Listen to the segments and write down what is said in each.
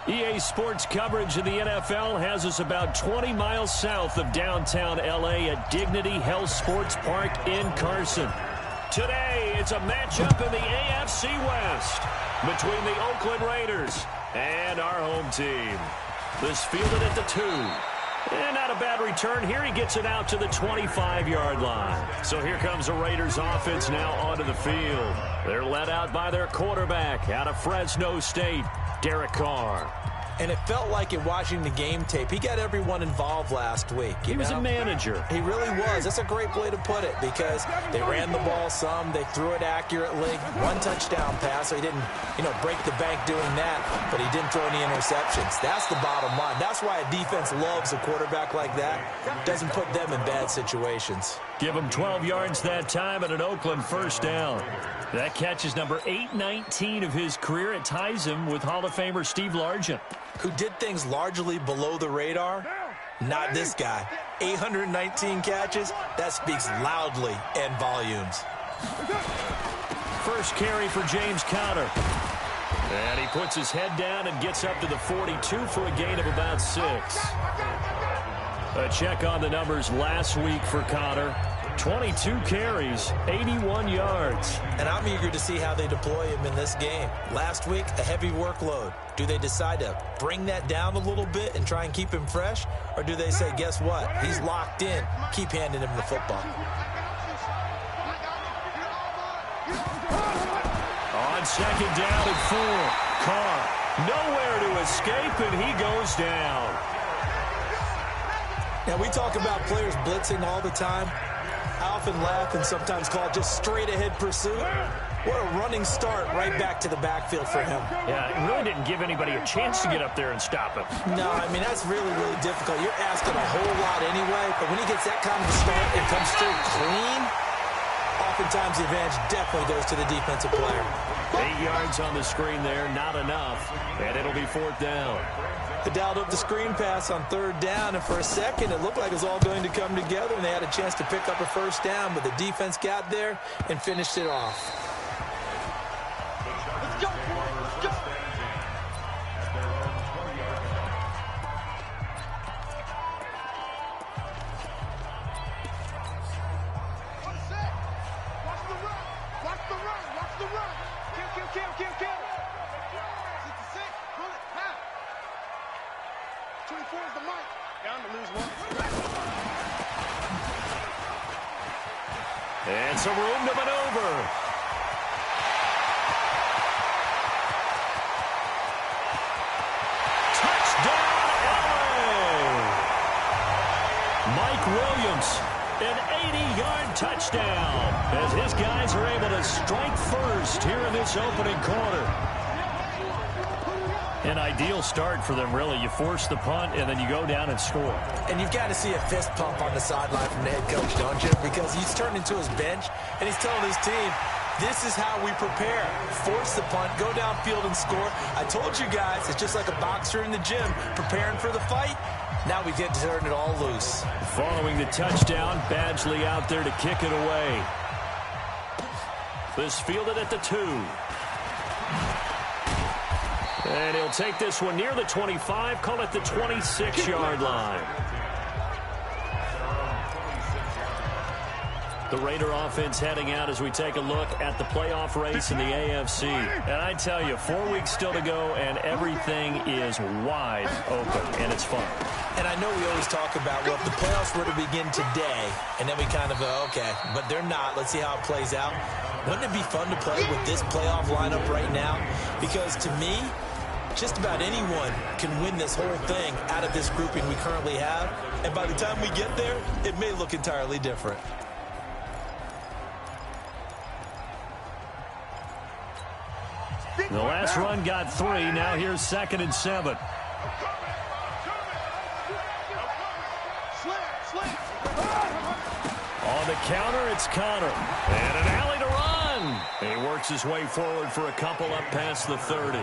EA Sports coverage of the NFL has us about 20 miles south of downtown L.A. at Dignity Health Sports Park in Carson. Today, it's a matchup in the AFC West between the Oakland Raiders and our home team. This fielded at the 2. And not a bad return here. He gets it out to the 25-yard line. So here comes the Raiders offense now onto the field. They're led out by their quarterback out of Fresno State, Derek Carr. And it felt like in watching the game tape, he got everyone involved last week. He was a manager. He really was. That's a great way to put it because they ran the ball some. They threw it accurately. One touchdown pass, so he didn't, break the bank doing that, but he didn't throw any interceptions. That's the bottom line. That's why a defense loves a quarterback like that. Doesn't put them in bad situations. Give him 12 yards that time and an Oakland first down. That catch is number 819 of his career. It ties him with Hall of Famer Steve Largent, who did things largely below the radar. Not this guy. 819 catches, that speaks loudly in volumes. First carry for James Conner. And he puts his head down and gets up to the 42 for a gain of about 6. A check on the numbers last week for Conner. 22 carries, 81 yards. And I'm eager to see how they deploy him in this game. Last week, a heavy workload. Do they decide to bring that down a little bit and try and keep him fresh? Or do they say, guess what? He's locked in. Keep handing him the football. On second down and 4, Carr nowhere to escape, and he goes down. Now, we talk about players blitzing all the time. I often laugh and sometimes call it just straight-ahead pursuit. What a running start right back to the backfield for him. Yeah, it really didn't give anybody a chance to get up there and stop him. No, I mean, that's really, really difficult. You're asking a whole lot anyway, but when he gets that kind of a start and comes through clean, oftentimes the advantage definitely goes to the defensive player. 8 yards on the screen there, not enough, and it'll be 4th down. They dialed up the screen pass on 3rd down, and for a second it looked like it was all going to come together, and they had a chance to pick up a first down, but the defense got there and finished it off. Let's go, let's go. Watch the run, watch the run, watch the run. Kill. 66, run it, half. 24 is the mic. Down to lose 1. And some room to maneuver. Touchdown, LA! Mike Williams, an 80-yard touchdown, as his guys are able to strike first here in this opening quarter. An ideal start for them, really. You force the punt, and then you go down and score. And you've got to see a fist pump on the sideline from the head coach, don't you? Because he's turned into his bench, and he's telling his team, this is how we prepare. Force the punt, go downfield and score. I told you guys, it's just like a boxer in the gym, preparing for the fight. Now we get to turn it all loose. Following the touchdown, Badgley out there to kick it away. This fielded at the 2. And he'll take this one near the 25, call it the 26-yard line. The Raider offense heading out as we take a look at the playoff race in the AFC. And I tell you, 4 weeks still to go, and everything is wide open, and it's fun. And I know we always talk about, well, if the playoffs were to begin today, and then we kind of go, okay, but they're not. Let's see how it plays out. Wouldn't it be fun to play with this playoff lineup right now? Because to me, just about anyone can win this whole thing out of this grouping we currently have. And by the time we get there, it may look entirely different. The last run got 3. Now here's 2nd and 7. On the counter, it's Conner. And an alley to run. He works his way forward for a couple up past the 30.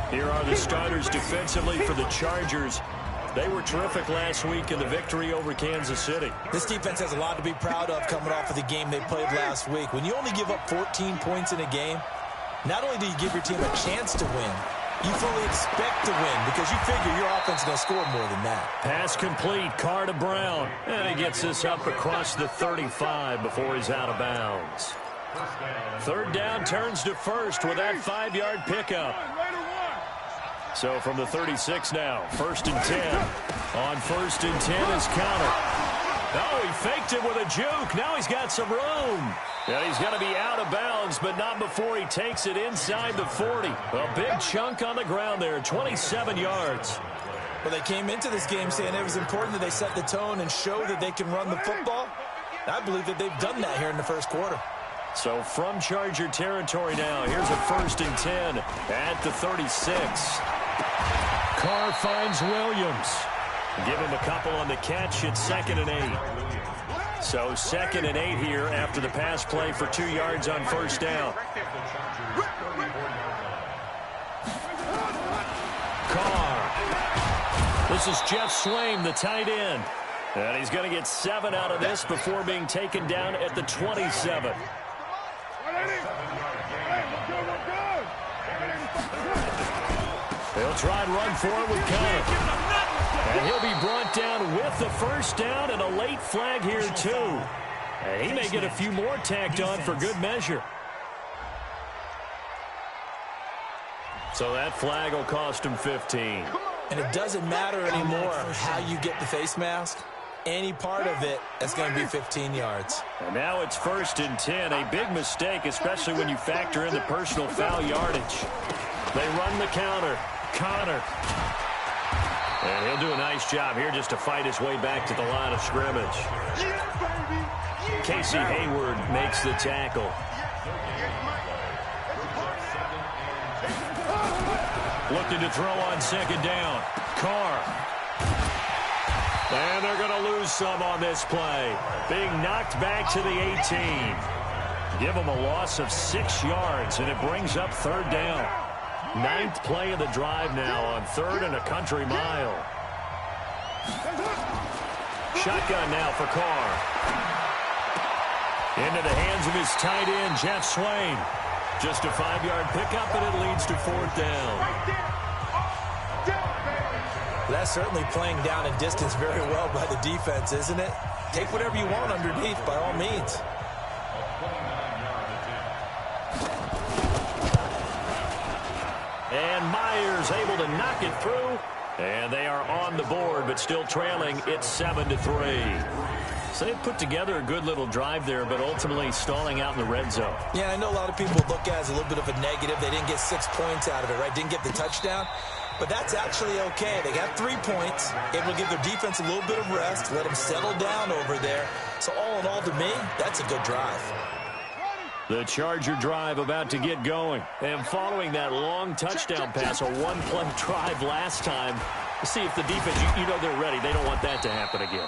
Here are the starters defensively for the Chargers. They were terrific last week in the victory over Kansas City. This defense has a lot to be proud of coming off of the game they played last week. When you only give up 14 points in a game, not only do you give your team a chance to win, you fully expect to win because you figure your offense is going to score more than that. Pass complete. Carr to Brown. And he gets this up across the 35 before he's out of bounds. Third down turns to first with that 5-yard pickup. So from the 36 now, 1st and 10. On 1st and 10 is Counter. Oh, he faked it with a juke. Now he's got some room. And he's going to be out of bounds, but not before he takes it inside the 40. A big chunk on the ground there, 27 yards. Well, they came into this game saying it was important that they set the tone and show that they can run the football. I believe that they've done that here in the first quarter. So from Charger territory now, here's a 1st and 10 at the 36. Carr finds Williams. Give him a couple on the catch. It's 2nd and 8. So 2nd and 8 here after the pass play for 2 yards on 1st down. Carr. This is Jeff Swaim, the tight end. And he's going to get 7 out of this before being taken down at the 27. They'll try and run for it with Conner. And he'll be brought down with the 1st down and a late flag here, too. And he may get a few more tacked on for good measure. So that flag will cost him 15. And it doesn't matter anymore how you get the face mask. Any part of it, that's going to be 15 yards. And now it's 1st and 10. A big mistake, especially when you factor in the personal foul yardage. They run the counter. Conner. And he'll do a nice job here just to fight his way back to the line of scrimmage. Casey Hayward makes the tackle. Looking to throw on 2nd down. Carr. And they're going to lose some on this play. Being knocked back to the 18. Give them a loss of 6 yards, and it brings up 3rd down. 9th play of the drive now on 3rd and a country mile. Shotgun now for Carr. Into the hands of his tight end, Jeff Swaim. Just a 5-yard pickup, and it leads to 4th down. That's certainly playing down in distance very well by the defense, isn't it? Take whatever you want underneath, by all means. And Myers able to knock it through. And they are on the board, but still trailing. It's 7-3. So they put together a good little drive there, but ultimately stalling out in the red zone. Yeah, I know a lot of people look at it as a little bit of a negative. They didn't get 6 points out of it, right? Didn't get the touchdown. But that's actually okay. They got 3 points. Able to give their defense a little bit of rest, let them settle down over there. So all in all, to me, that's a good drive. The Charger drive about to get going. And following that long touchdown pass, a 1-play drive last time, see if the defense, you know they're ready. They don't want that to happen again.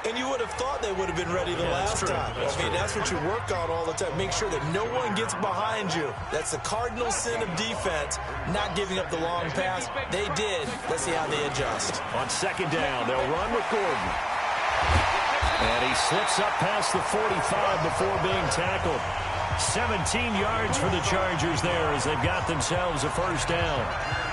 And you would have thought they would have been ready the last time. That's what you work on all the time. Make sure that no one gets behind you. That's the cardinal sin of defense, not giving up the long pass. They did. Let's see how they adjust. On 2nd down, they'll run with Gordon. And he slips up past the 45 before being tackled. 17 yards for the Chargers there as they've got themselves a 1st down.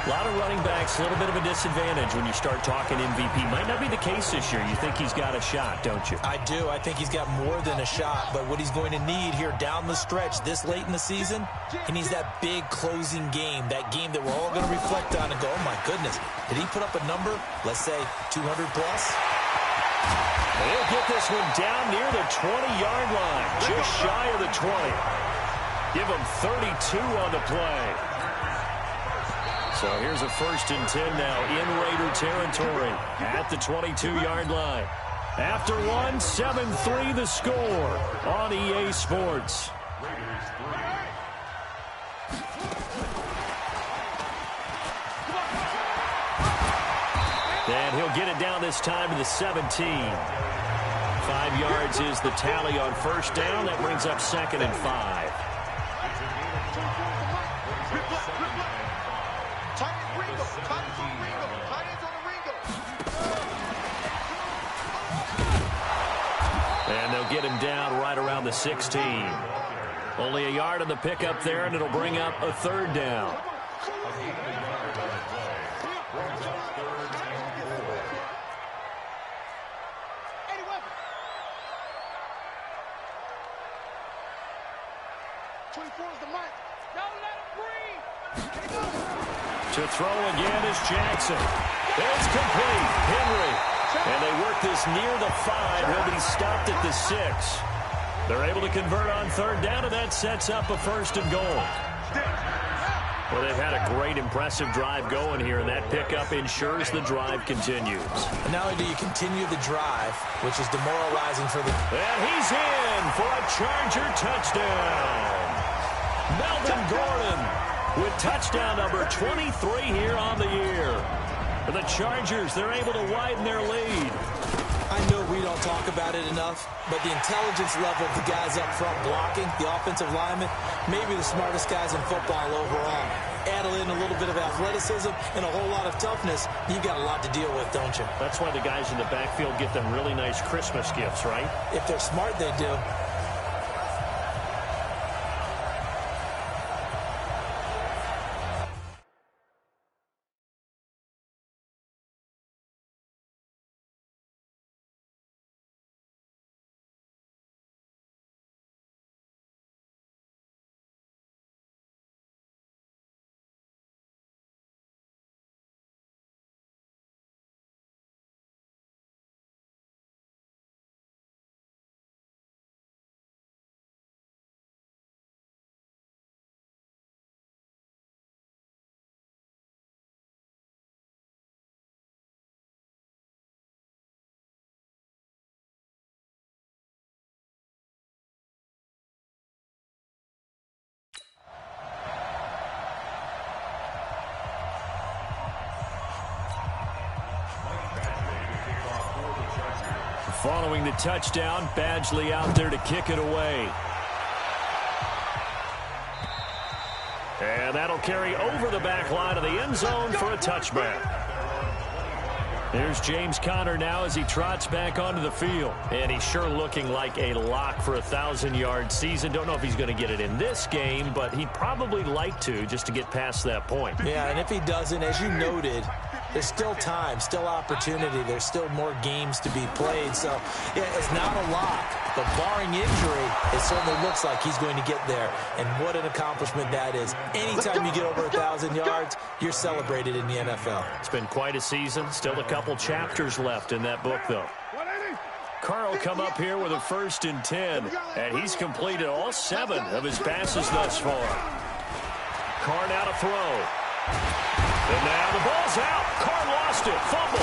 A lot of running backs, a little bit of a disadvantage when you start talking MVP. Might not be the case this year. You think he's got a shot, don't you? I do. I think he's got more than a shot. But what he's going to need here down the stretch this late in the season, he needs that big closing game, that game that we're all going to reflect on and go, oh, my goodness, did he put up a number, let's say 200 plus? They'll get this one down near the 20-yard line, just shy of the 20. Give them 32 on the play. So here's a 1st and 10 now in Raider territory at the 22-yard line. After one, 7-3 the score on EA Sports. And he'll get it down this time to the 17. 5 yards is the tally on 1st down. That brings up 2nd and 5. And they'll get him down right around the 16. Only a yard on the pickup there, and it'll bring up a 3rd down. To throw again is Jackson. It's complete. Henry. And they work this near the 5. He'll be stopped at the 6. They're able to convert on third down, and that sets up a 1st and goal. Well, they've had a great, impressive drive going here, and that pickup ensures the drive continues. And not only do you continue the drive, which is demoralizing for the... And he's in for a Charger touchdown. Melvin Gordon with touchdown number 23 here on the year. For the Chargers, they're able to widen their lead. I know we don't talk about it enough, but the intelligence level of the guys up front blocking, the offensive linemen, maybe the smartest guys in football overall. Add in a little bit of athleticism and a whole lot of toughness, you've got a lot to deal with, don't you? That's why the guys in the backfield get them really nice Christmas gifts, right? If they're smart, they do. Following the touchdown, Badgley out there to kick it away. And that'll carry over the back line of the end zone for a touchback. There's James Conner now as he trots back onto the field. And he's sure looking like a lock for a 1,000-yard season. Don't know if he's going to get it in this game, but he'd probably like to just to get past that point. Yeah, and if he doesn't, as you noted, there's still time, still opportunity. There's still more games to be played. So, yeah, it's not a lock. But barring injury, it certainly looks like he's going to get there. And what an accomplishment that is. Anytime you get over 1,000 yards, you're celebrated in the NFL. It's been quite a season. Still a couple chapters left in that book, though. Carr will come up here with a 1st and 10. And he's completed all 7 of his passes thus far. Carr now to throw. And now the ball's out. Carr lost it. Fumble.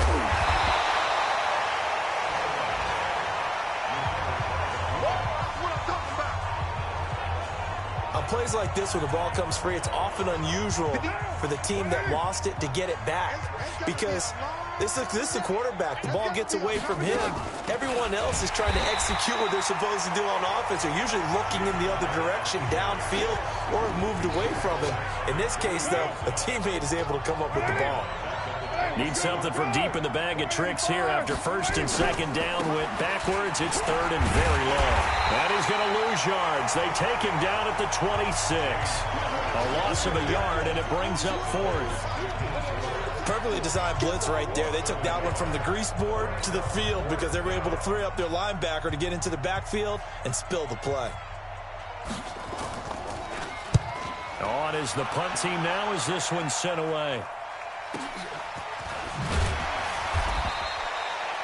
On plays like this where the ball comes free, it's often unusual for the team that lost it to get it back. Because this is the quarterback. The ball gets away from him. Everyone else is trying to execute what they're supposed to do on offense. They're usually looking in the other direction, downfield, or have moved away from him. In this case, though, a teammate is able to come up with the ball. Need something from deep in the bag of tricks here after 1st and 2nd down. Went backwards. It's 3rd and very long. And he's going to lose yards. They take him down at the 26. A loss of a yard, and it brings up 4th. Perfectly designed blitz right there. They took that one from the grease board to the field because they were able to free up their linebacker to get into the backfield and spill the play. On is the punt team now as this one's sent away.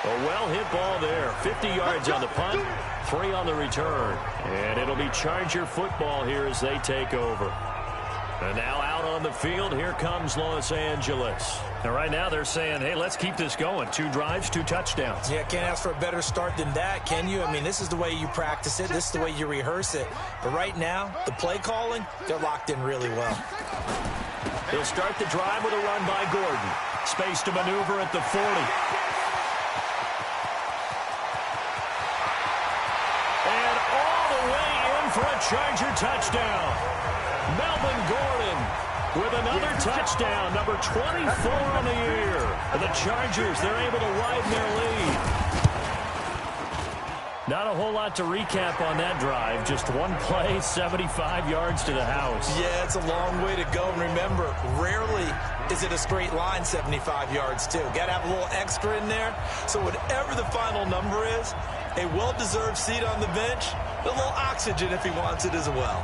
A well-hit ball there. 50 yards on the punt, 3 on the return. And it'll be Charger football here as they take over. And now out on the field, here comes Los Angeles. And right now they're saying, hey, let's keep this going. 2 drives, 2 touchdowns. Yeah, can't ask for a better start than that, can you? I mean, this is the way you practice it. This is the way you rehearse it. But right now, the play calling, they're locked in really well. They'll start the drive with a run by Gordon. Space to maneuver at the 40. And all the way in for a Charger touchdown. Melvin Gordon with another touchdown, number 24 on the year. And the Chargers, they're able to widen their lead. Not a whole lot to recap on that drive. Just one play, 75 yards to the house. Yeah, it's a long way to go. And remember, rarely is it a straight line 75 yards, too. Got to have a little extra in there. So whatever the final number is, a well-deserved seat on the bench, a little oxygen if he wants it as well.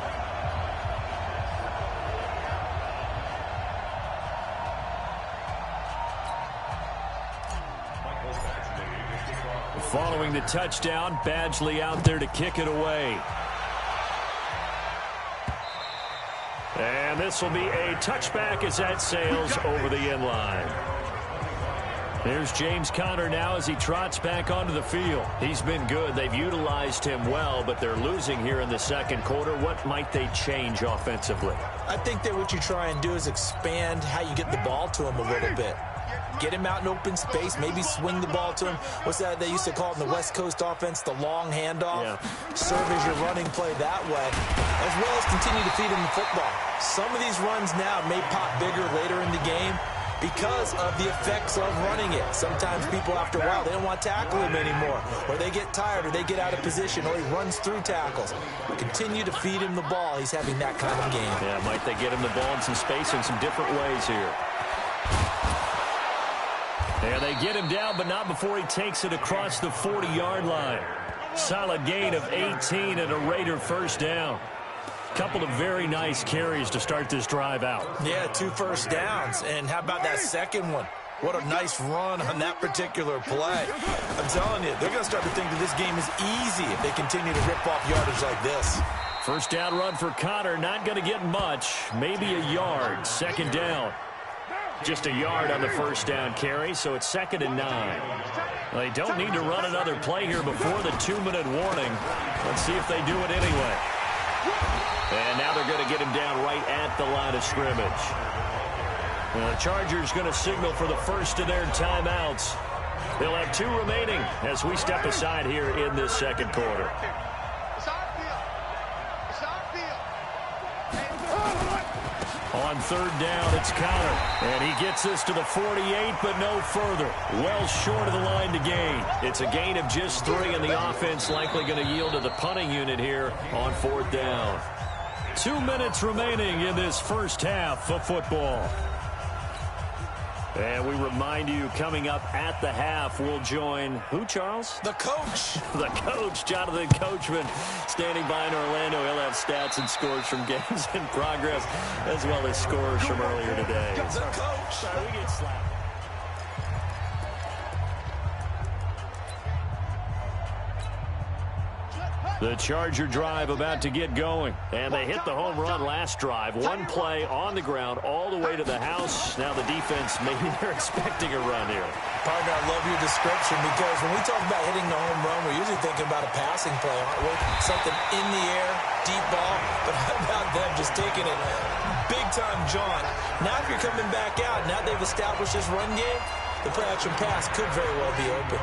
Following the touchdown, Badgley out there to kick it away. And this will be a touchback as that sails over the end line. Here's James Conner now as he trots back onto the field. He's been good. They've utilized him well, but they're losing here in the second quarter. What might they change offensively? I think that what you try and do is expand how you get the ball to him a little bit. Get him out in open space, maybe swing the ball to him. What's that they used to call it in the West Coast offense, the long handoff? Yeah. Serve as your running play that way, as well as continue to feed him the football. Some of these runs now may pop bigger later in the game because of the effects of running it. Sometimes people, after a while, they don't want to tackle him anymore, or they get tired, or they get out of position, or he runs through tackles. Continue to feed him the ball. He's having that kind of game. Yeah, might they get him the ball in some space in some different ways here. And they get him down, but not before he takes it across the 40-yard line. Solid gain of 18 and a Raider first down. Couple of very nice carries to start this drive out. Yeah, 2 first downs. And how about that second one? What a nice run on that particular play. I'm telling you, they're going to start to think that this game is easy if they continue to rip off yardage like this. First down run for Conner, not going to get much. Maybe a yard. Second down. Just a yard on the first down carry, so it's 2nd and 9. They don't need to run another play here before the 2-minute warning. Let's see if they do it anyway. And now they're going to get him down right at the line of scrimmage. The Chargers going to signal for the first of their timeouts. They'll have 2 remaining as we step aside here in this second quarter. On third down, it's Conner. And he gets this to the 48, but no further. Well short of the line to gain. It's a gain of just 3, and the offense likely going to yield to the punting unit here on 4th down. 2 minutes remaining in this first half of football. And we remind you, coming up at the half, we'll join who, Charles? The coach. The coach, Jonathan Coachman, standing by in Orlando. He'll have stats and scores from games in progress, as well as scores from earlier today. The coach. Sorry, we get slapped. The Charger drive about to get going. And they hit the home run last drive. 1 play on the ground all the way to the house. Now the defense, maybe they're expecting a run here. Partner, I love your description because when we talk about hitting the home run, we're usually thinking about a passing play, aren't we? Something in the air, deep ball. But how about them just taking it big-time jaunt? Now if you're coming back out, now they've established this run game, the play-action pass could very well be open.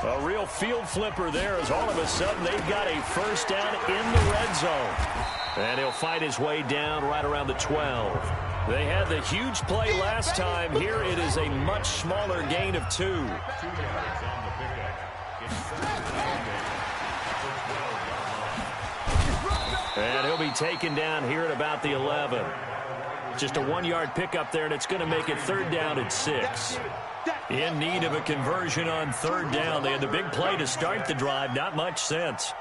A real field flipper there as all of a sudden they've got a first down in the red zone. And he'll fight his way down right around the 12. They had the huge play last time. Here it is a much smaller gain of 2. And he'll be taken down here at about the 11. Just a 1-yard pickup there, and it's going to make it 3rd down at 6. In need of a conversion on 3rd down. They had the big play to start the drive. Not much sense.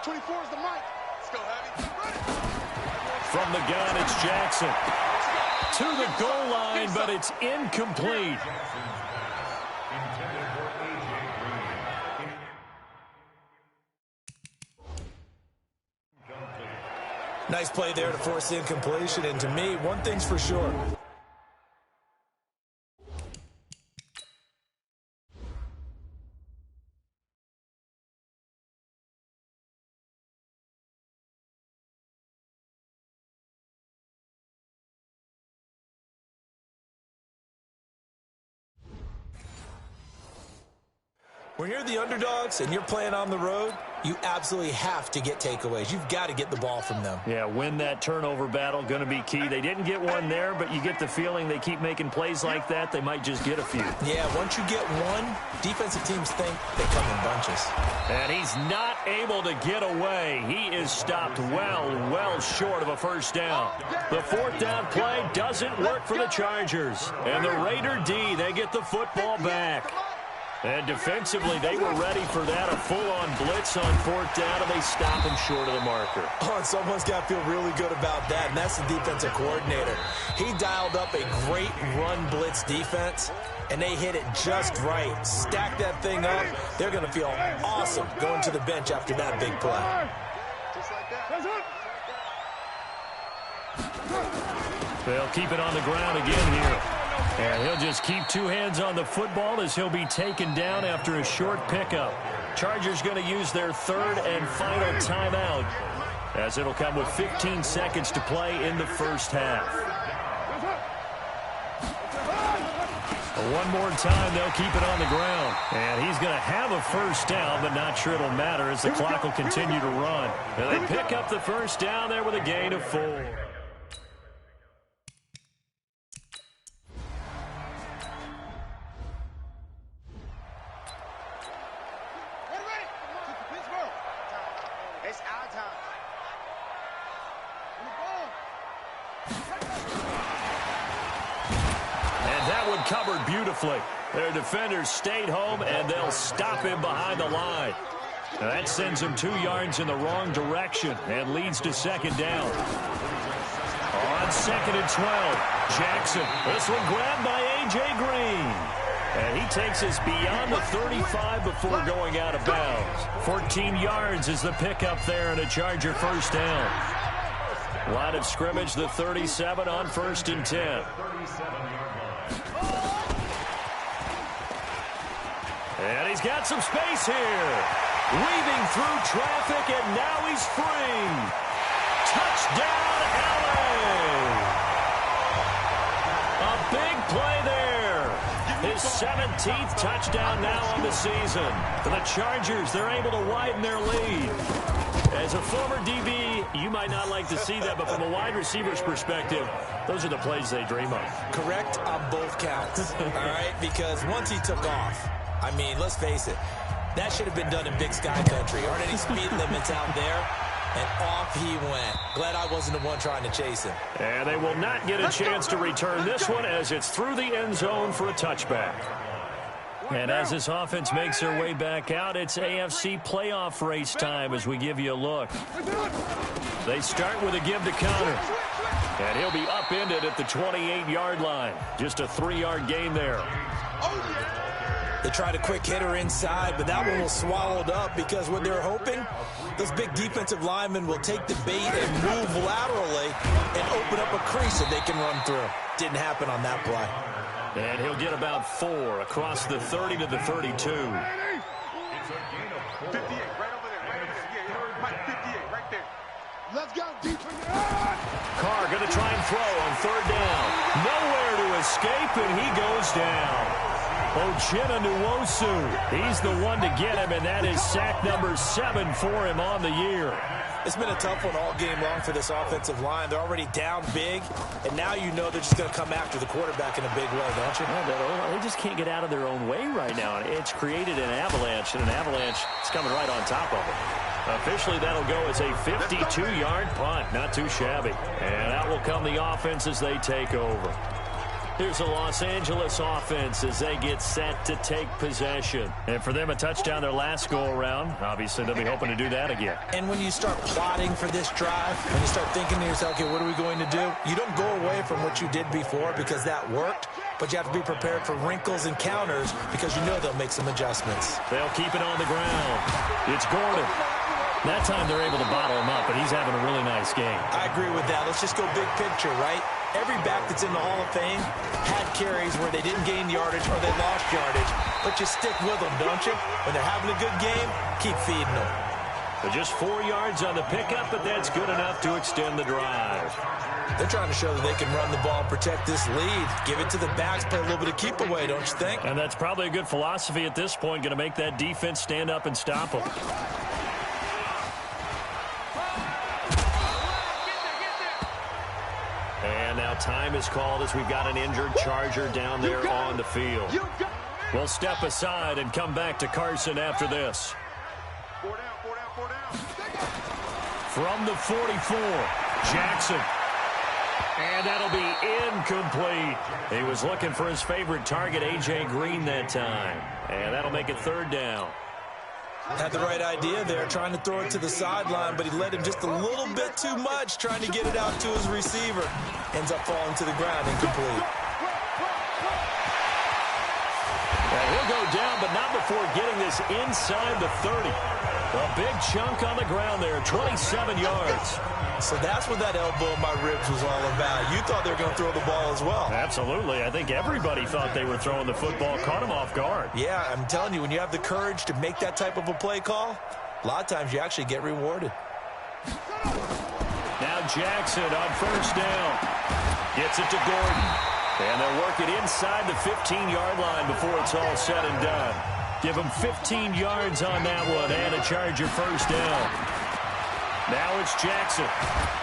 24 is the mic. Let's go, Heavy. From the gun, it's Jackson. To the goal line, but it's incomplete. Nice play there to force incompletion. And to me, one thing's for sure. When you're the underdogs and you're playing on the road, you absolutely have to get takeaways. You've got to get the ball from them. Yeah, win that turnover battle, going to be key. They didn't get one there, but you get the feeling they keep making plays like that, they might just get a few. Yeah, once you get one, defensive teams think they come in bunches. And he's not able to get away. He is stopped well short of a first down. The 4th down play doesn't work for the Chargers. And the Raider D, they get the football back. And defensively, they were ready for that. A full-on blitz on 4th down, and they stop him short of the marker. Oh, and someone's got to feel really good about that, and that's the defensive coordinator. He dialed up a great run blitz defense, and they hit it just right. Stack that thing up. They're going to feel awesome going to the bench after that big play. Just like that. They'll keep it on the ground again here. And he'll just keep 2 hands on the football as he'll be taken down after a short pickup. Chargers going to use their 3rd and final timeout, as it'll come with 15 seconds to play in the first half. One more time, they'll keep it on the ground. And he's going to have a first down, but not sure it'll matter as the clock will continue to run. And they pick up the first down there with a gain of 4. It's our time. And that one covered beautifully. Their defenders stayed home, and they'll stop him behind the line. Now that sends him 2 yards in the wrong direction and leads to 2nd down. On 2nd and 12, Jackson. This one grabbed by A.J. Green. And he takes us beyond the 35 before going out of bounds. 14 yards is the pickup there and a Charger first down. Line of scrimmage, the 37 on 1st and 10. And he's got some space here. Weaving through traffic, and now he's free. Touchdown, LA! A big play there. His 17th touchdown now on the season. For the Chargers, they're able to widen their lead. As a former DB, you might not like to see that, but from a wide receiver's perspective, those are the plays they dream of. Correct on both counts, all right? Because once he took off, I mean, let's face it, that should have been done in Big Sky Country. Aren't any speed limits out there? And off he went. Glad I wasn't the one trying to chase him. And they will not get a chance to return this one as it's through the end zone for a touchback. And as this offense makes their way back out, it's AFC playoff race time as we give you a look. They start with a give to counter. And he'll be upended at the 28-yard line. Just a 3-yard gain there. They tried a quick hitter inside, but that one was swallowed up because what they're hoping, those big defensive linemen will take the bait and move laterally and open up a crease that they can run through. Didn't happen on that play. And he'll get about 4 across the 30 to the 32. 58, right over there, right over there. Yeah, Mike, 58, right there. Let's go, defense. Carr going to try and throw on 3rd down. Nowhere to escape, and he goes down. Uchenna Nwosu, he's the one to get him, and that is sack number 7 for him on the year. It's been a tough one all game long for this offensive line. They're already down big, and now you know they're just going to come after the quarterback in a big way, don't you? Yeah, they just can't get out of their own way right now. It's created an avalanche, and an avalanche is coming right on top of it. Officially, that'll go as a 52-yard punt. Not too shabby. And out will come the offense as they take over. Here's the Los Angeles offense as they get set to take possession. And for them, a touchdown their last go-around. Obviously, they'll be hoping to do that again. And when you start plotting for this drive, when you start thinking to yourself, okay, what are we going to do? You don't go away from what you did before because that worked, but you have to be prepared for wrinkles and counters because you know they'll make some adjustments. They'll keep it on the ground. It's Gordon. That time they're able to bottle him up, but he's having a really nice game. I agree with that. Let's just go big picture, right? Every back that's in the Hall of Fame had carries where they didn't gain yardage or they lost yardage. But you stick with them, don't you? When they're having a good game, keep feeding them. So just 4 yards on the pickup, but that's good enough to extend the drive. They're trying to show that they can run the ball and protect this lead. Give it to the backs, play a little bit of keep away, don't you think? And that's probably a good philosophy at this point, going to make that defense stand up and stop them. And now time is called as we've got an injured Charger down there on the field. We'll step aside and come back to Carson after this. 4 down, 4 down, 4 down. From the 44, Jackson. And that'll be incomplete. He was looking for his favorite target, A.J. Green, that time. And that'll make it third down. Had the right idea there, trying to throw it to the sideline, but he led him just a little bit too much, trying to get it out to his receiver. Ends up falling to the ground, incomplete. And he'll go down, but not before getting this inside the 30. A big chunk on the ground there, 27 yards. So that's what that elbow in my ribs was all about. You thought they were going to throw the ball as well. Absolutely. I think everybody thought they were throwing the football, caught him off guard. Yeah, I'm telling you, when you have the courage to make that type of a play call, a lot of times you actually get rewarded. Now Jackson on first down. Gets it to Gordon. And they'll work it inside the 15-yard line before it's all said and done. Give him 15 yards on that one and a Charger first down. Now it's Jackson.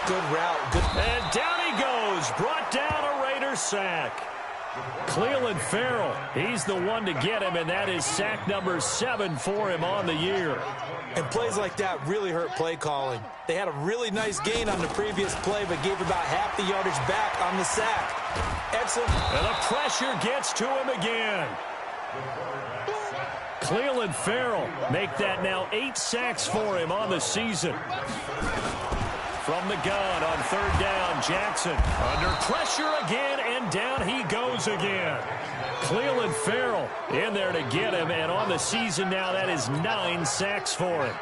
Good route. Good. And down he goes. Brought down a Raider sack. Clelin Ferrell, he's the one to get him, and that is sack number 7 for him on the year. And plays like that really hurt play calling. They had a really nice gain on the previous play, but gave about half the yardage back on the sack. Excellent. And the pressure gets to him again. Clelin Ferrell make that now 8 sacks for him on the season. From the gun on third down, Jackson under pressure again, and down he goes again. Clelin Ferrell in there to get him, and on the season now, that is 9 sacks for him.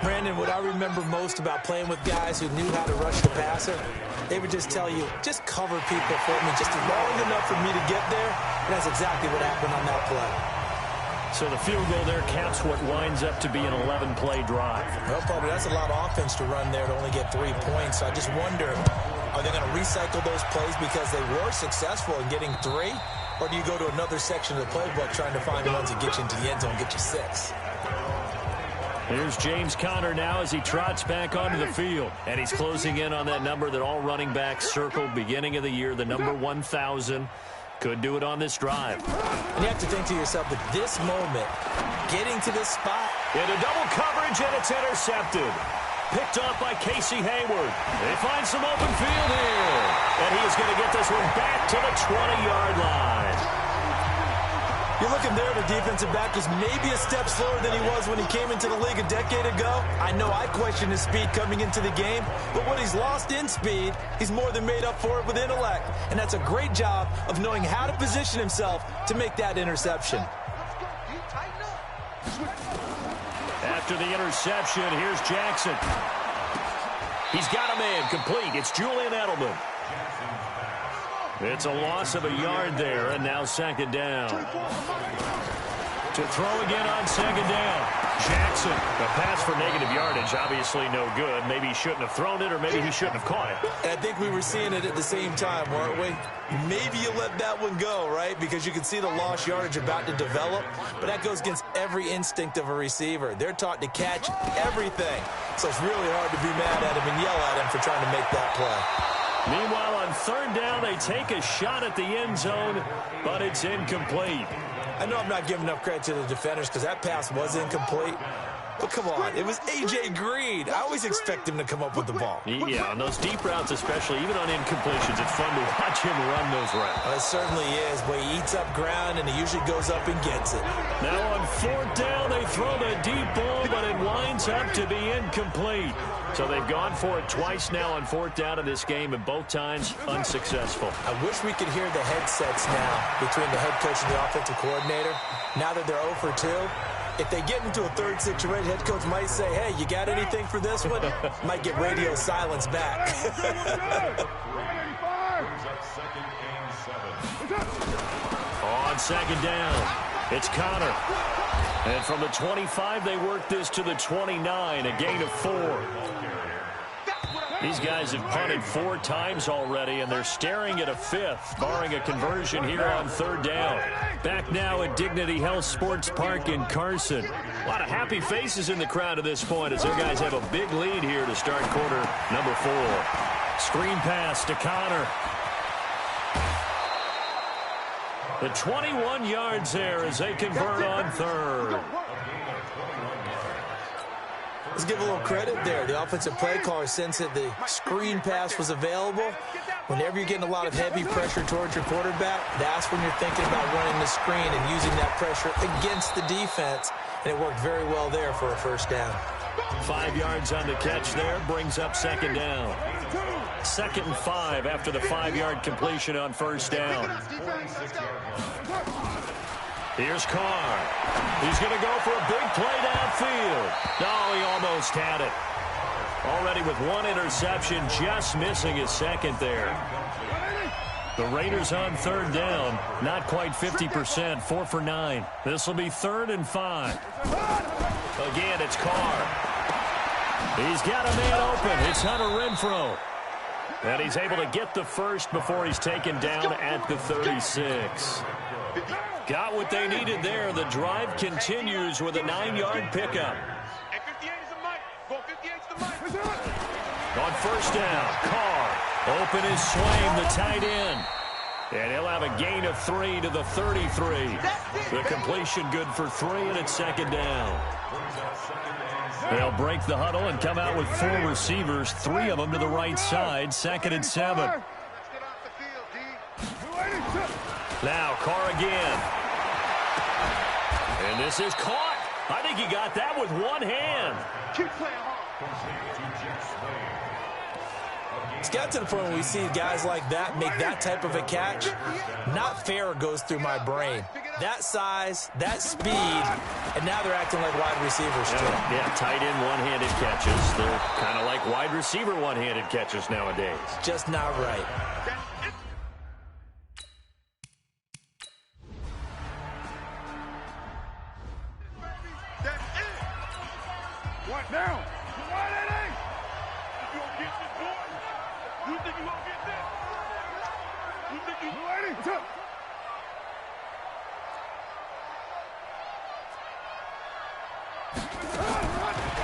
Brandon, what I remember most about playing with guys who knew how to rush the passer, they would just tell you, just cover people for me, just long enough for me to get there, and that's exactly what happened on that play. So the field goal there caps what winds up to be an 11-play drive. Well, probably that's a lot of offense to run there to only get 3 points. So I just wonder, are they going to recycle those plays because they were successful in getting 3? Or do you go to another section of the playbook trying to find ones that get you into the end zone and get you 6? Here's James Conner now as he trots back onto the field. And he's closing in on that number that all running backs circled beginning of the year, the number 1,000. Could do it on this drive. And you have to think to yourself, at this moment, getting to this spot. Into double coverage, and it's intercepted. Picked off by Casey Hayward. They find some open field here. And he is going to get this one back to the 20-yard line. You're looking there, the defensive back is maybe a step slower than he was when he came into the league a decade ago. I know I questioned his speed coming into the game, but what he's lost in speed, he's more than made up for it with intellect. And that's a great job of knowing how to position himself to make that interception. After the interception, here's Jackson. He's got a man complete. It's Julian Edelman. It's a loss of a yard there, and now second down. To throw again on second down. Jackson, a pass for negative yardage, obviously no good. Maybe he shouldn't have thrown it, or maybe he shouldn't have caught it. And I think we were seeing it at the same time, weren't we? Maybe you let that one go, right? Because you can see the lost yardage about to develop, but that goes against every instinct of a receiver. They're taught to catch everything. So it's really hard to be mad at him and yell at him for trying to make that play. Meanwhile, on third down, they take a shot at the end zone, but it's incomplete. I know I'm not giving enough credit to the defenders because that pass was incomplete. But come on, it was A.J. Green. I always expect him to come up with the ball. Yeah, on those deep routes especially, even on incompletions, it's fun to watch him run those routes. It certainly is, but he eats up ground and he usually goes up and gets it. Now on fourth down, they throw the deep ball, but it winds up to be incomplete. So they've gone for it twice now on fourth down in this game, and both times unsuccessful. I wish we could hear the headsets now between the head coach and the offensive coordinator. Now that they're 0 for 2, if they get into a third situation, head coach might say, hey, you got anything for this one? Might get radio silence back. On second down, it's Conner. And from the 25, they work this to the 29, a gain of 4. These guys have punted 4 times already, and they're staring at a 5th, barring a conversion here on third down. Back now at Dignity Health Sports Park in Carson. A lot of happy faces in the crowd at this point as their guys have a big lead here to start quarter number 4. Screen pass to Conner. The 21 yards there as they convert on third. Let's give a little credit there. The offensive play caller sensed that the screen pass was available. Whenever you're getting a lot of heavy pressure towards your quarterback, that's when you're thinking about running the screen and using that pressure against the defense. And it worked very well there for a first down. 5 yards on the catch there, brings up second down. 2nd and 5 after the 5-yard completion on first down. Here's Carr. He's going to go for a big play downfield. No, he almost had it. Already with 1 interception, just missing his second there. The Raiders on 3rd down, not quite 50%, 4 for 9. This will be 3rd and 5. Again, it's Carr. He's got a man open. It's Hunter Renfrow. And he's able to get the first before he's taken down at the 36. Got what they needed there. The drive continues with a 9-yard pickup. On first down, Carr. Open is Swaim, the tight end. And he'll have a gain of 3 to the 33. The completion good for 3, and it's second down. They'll break the huddle and come out with 4 receivers, 3 of them to the right side, 2nd and 7. Now Carr again. And this is caught. I think he got that with 1 hand. Keep playing hard. It's got to the point where we see guys like that make that type of a catch. Not fair goes through my brain. That size, that speed, and now they're acting like wide receivers too. Yeah, tight end one-handed catches. They're kind of like wide receiver one-handed catches nowadays. Just not right. One down. You gonna get this, boy? You think you gonna get this? You think you ready?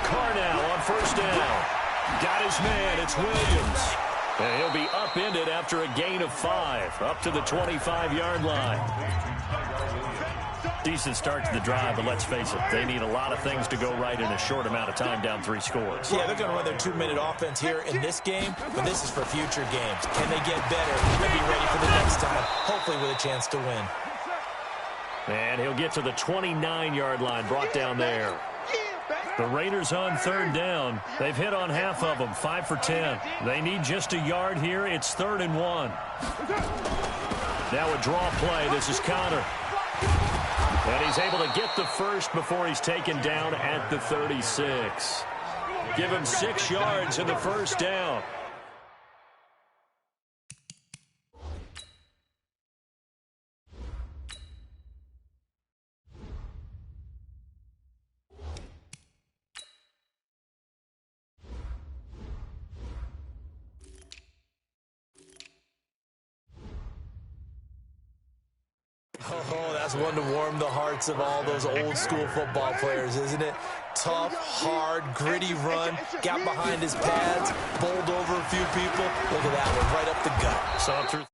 Carr now on first down. Got his man. It's Williams. And he'll be upended after a gain of 5, up to the 25-yard line. Decent start to the drive, but let's face it, they need a lot of things to go right in a short amount of time, down 3 scores. Yeah, they're going to run their 2-minute offense here in this game, but this is for future games. Can they get better and be ready for the next time, hopefully with a chance to win? And he'll get to the 29-yard line, brought down there. The Raiders on 3rd down. They've hit on half of them, 5 for 10. They need just a yard here. It's 3rd and 1. Now a draw play. This is Connor. And he's able to get the first before he's taken down at the 36. Give him 6 yards in the first down. Oh, that's one to warm the hearts of all those old school football players, isn't it? Tough, hard, gritty run, got behind his pads, bowled over a few people. Look at that one, right up the gut. Saw through